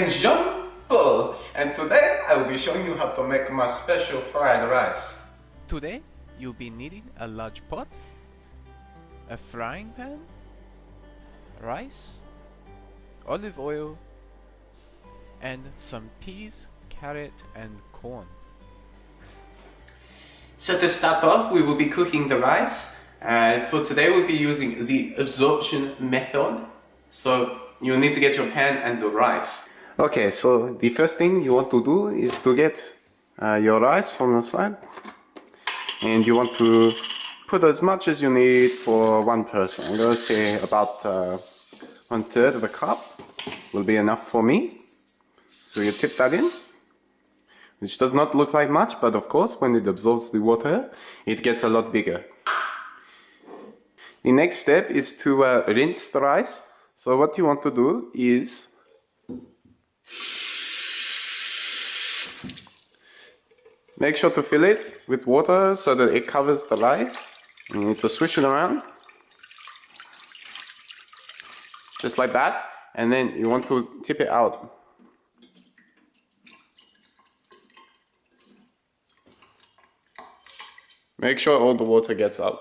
name's Jèan-Paul, and today I will be showing you how to make my special fried rice. Today, you'll be needing a large pot, a frying pan, rice, olive oil, and some peas, carrot, and corn. So to start off, we will be cooking the rice, and for today we'll be using the absorption method. So you'll need to get your pan and the rice. Okay, so the first thing you want to do is to get your rice on the side, and you want to put as much as you need for one person. I'm going to say about 1/3 of a cup will be enough for me. So you tip that in, which does not look like much, but of course when it absorbs the water it gets a lot bigger. The next step is to rinse the rice. So what you want to do is make sure to fill it with water so that it covers the rice. You need to swish it around, just like that, and then you want to tip it out. Make sure all the water gets out.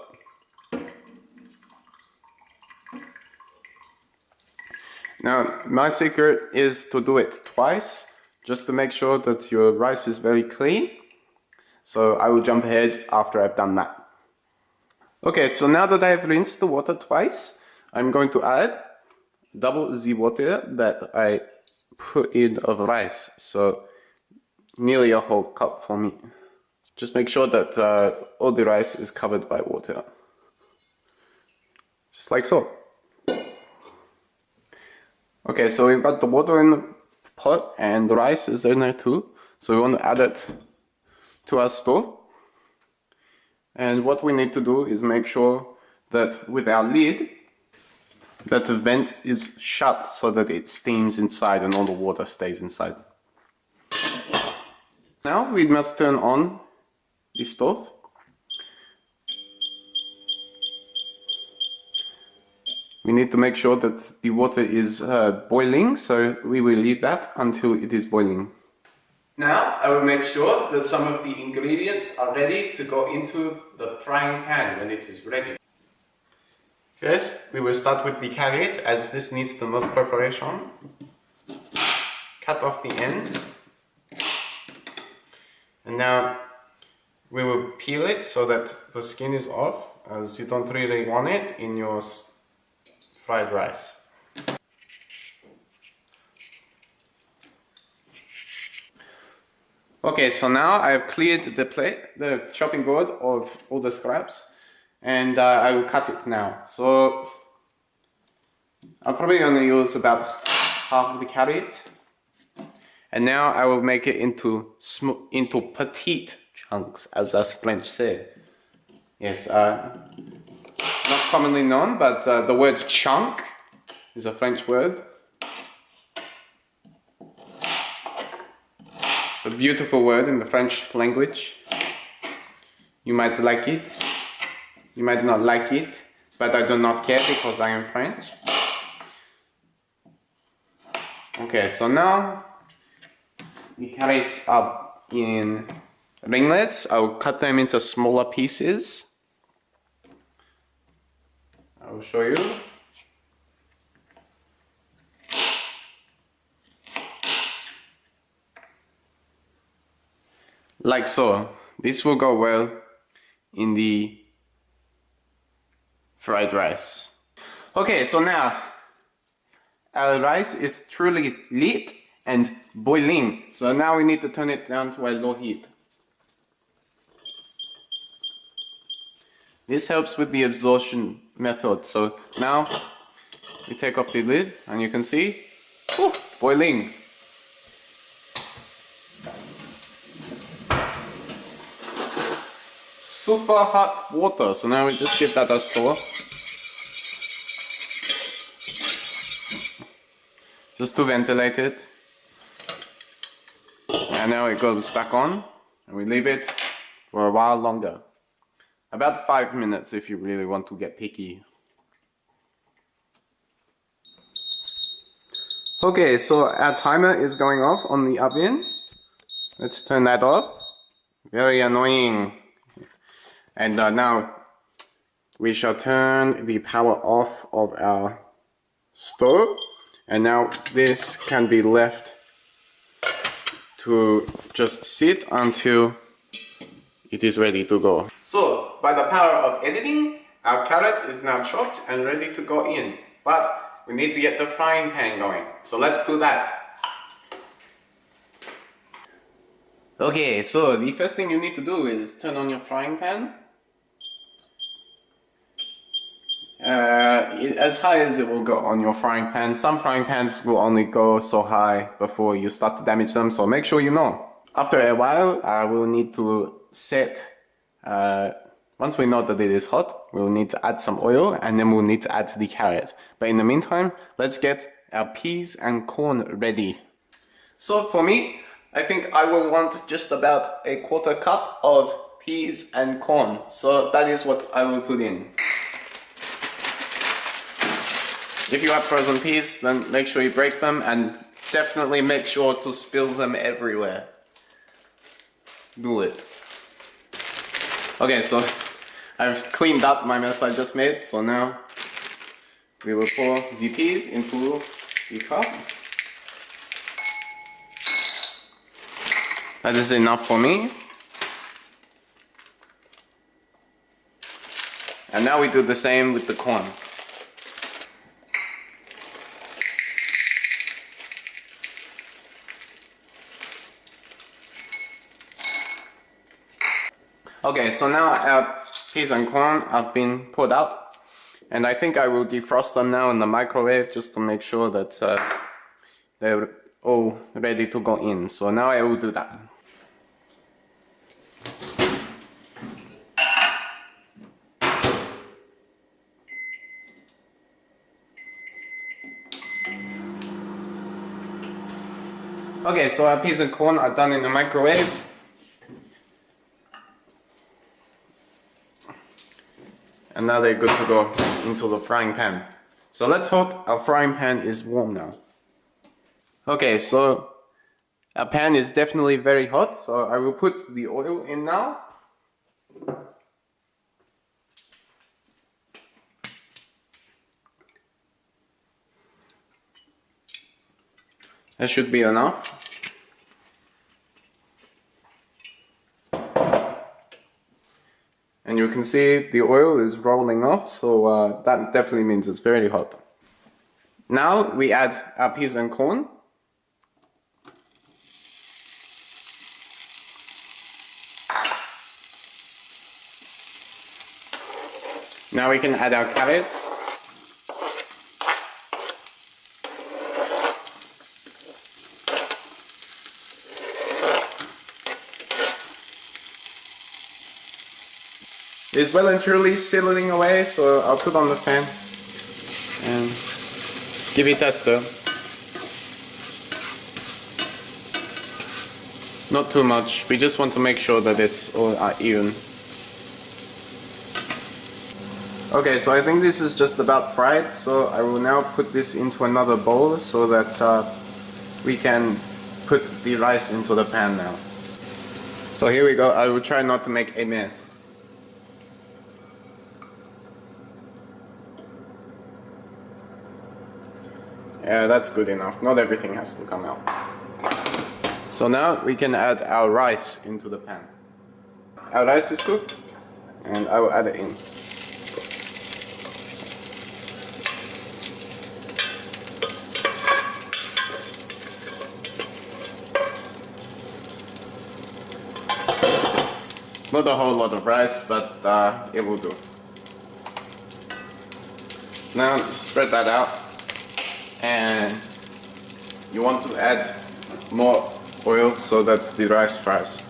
Now, my secret is to do it twice, just to make sure that your rice is very clean. So I will jump ahead after I've done that. Okay, so now that I've rinsed the water twice, I'm going to add double the water that I put in of rice. So nearly a whole cup for me. Just make sure that all the rice is covered by water. Just like so. Okay, so we've got the water in the pot and the rice is in there too. So we want to add it to our stove. And what we need to do is make sure that with our lid, that the vent is shut so that it steams inside and all the water stays inside. Now we must turn on the stove. We need to make sure that the water is boiling, so we will leave that until it is boiling. Now I will make sure that some of the ingredients are ready to go into the frying pan when it is ready. First, we will start with the carrot, as this needs the most preparation. Cut off the ends. And now we will peel it so that the skin is off, as you don't really want it in your fried rice. Okay, so now I've cleared the chopping board of all the scraps, and I will cut it now. So I'll probably only use about half of the carrot, and now I will make it into petite chunks, as us French say. Yes, not commonly known, but the word chunk is a French word. It's a beautiful word in the French language. You might like it, you might not like it, but I do not care because I am French. Okay, so now the carrots are in ringlets. I will cut them into smaller pieces. I will show you. Like so. This will go well in the fried rice. Okay, so now our rice is truly lit and boiling. So now we need to turn it down to a low heat. This helps with the absorption method. So now we take off the lid and you can see, boiling. Super hot water. So now we just give that a stir. Just to ventilate it. And now it goes back on and we leave it for a while longer. About 5 minutes if you really want to get picky. Okay, so our timer is going off on the oven. Let's turn that off. Very annoying. And now we shall turn the power off of our stove. And now this can be left to just sit until it is ready to go. So, by the power of editing, our carrot is now chopped and ready to go in. But we need to get the frying pan going. So let's do that. Okay, so the first thing you need to do is turn on your frying pan. As high as it will go on your frying pan. Some frying pans will only go so high before you start to damage them, so make sure you know. After a while, we'll need to set, once we know that it is hot, we'll need to add some oil and then we'll need to add the carrot. But in the meantime, let's get our peas and corn ready. So for me, I think I will want just about a 1/4 cup of peas and corn. So that is what I will put in. If you have frozen peas, then make sure you break them and definitely make sure to spill them everywhere. Do it. Okay, so I've cleaned up my mess I just made, so now we will pour the peas into the cup. That is enough for me. And now we do the same with the corn. Okay, so now our peas and corn have been poured out, and I think I will defrost them now in the microwave just to make sure that they're all ready to go in. So now I will do that. Okay, so our peas and corn are done in the microwave. And now they're good to go into the frying pan. So let's hope our frying pan is warm now. Okay, so our pan is definitely very hot, so I will put the oil in now. That should be enough. And you can see the oil is rolling off, so that definitely means it's very hot. Now we add our peas and corn. Now we can add our carrots. It's well and truly sizzling away, so I'll put on the fan and give it a stir. Not too much, we just want to make sure that it's all even. Okay, so I think this is just about fried, so I will now put this into another bowl so that we can put the rice into the pan now. So here we go, I will try not to make a mess. Yeah, that's good enough. Not everything has to come out. So now we can add our rice into the pan. Our rice is cooked, and I will add it in. It's not a whole lot of rice, but it will do. Now spread that out. And you want to add more oil so that the rice fries.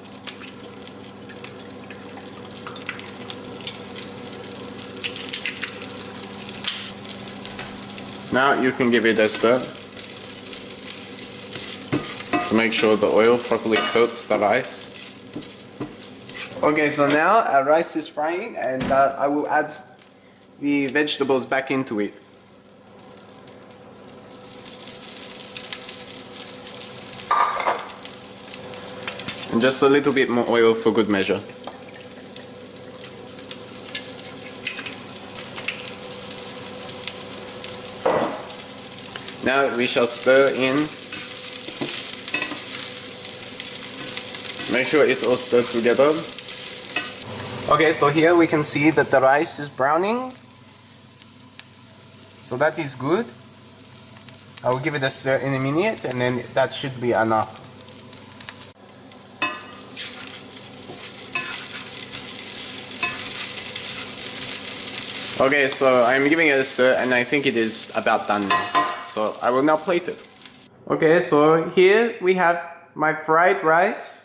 Now you can give it a stir to make sure the oil properly coats the rice. Okay, so now our rice is frying, and I will add the vegetables back into it. And just a little bit more oil for good measure. Now we shall stir in. Make sure it's all stirred together. Okay, so here we can see that the rice is browning. So that is good. I will give it a stir in a minute and then that should be enough. Okay, so I'm giving it a stir and I think it is about done now. So I will now plate it. Okay, so here we have my fried rice.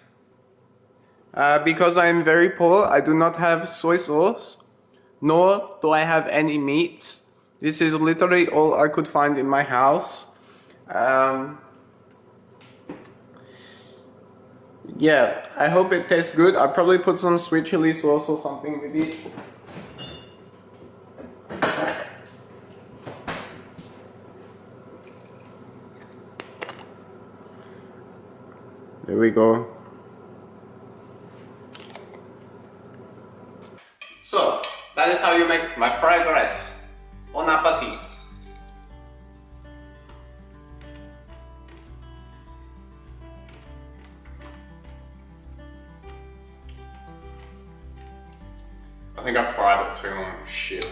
Because I am very poor, I do not have soy sauce, nor do I have any meat. This is literally all I could find in my house. Yeah, I hope it tastes good. I'll probably put some sweet chili sauce or something with it. There we go. So, that is how you make my fried rice. Bon appetit! I think I fried it too long. Shit.